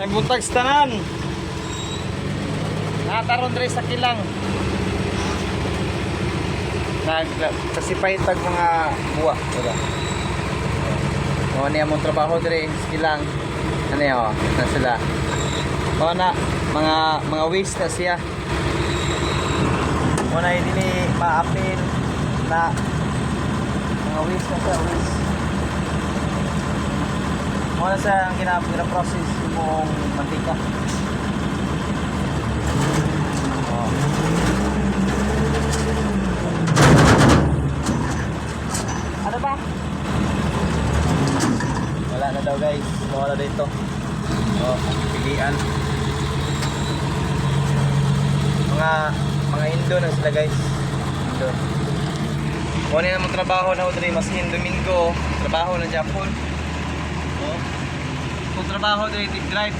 Ay buntag sa tanan. Nataron dre sa kilang. Kasipay tag mga buwa, diba? O niya mong trabaho dre sa kilang. Ano yun, na sila. O na, mga waste na siya. O na hindi ni ma-apil na mga waste na siya, waste. O na siya ang gina-process yung mantika. Ano ba? Wala na daw guys. Wala dito. Oh, pilian. Mga Indo na sila guys. Indo. Kung ano naman trabaho na udri maskin Domingo, trabaho na Japon. Oh. Kung trabaho dito drive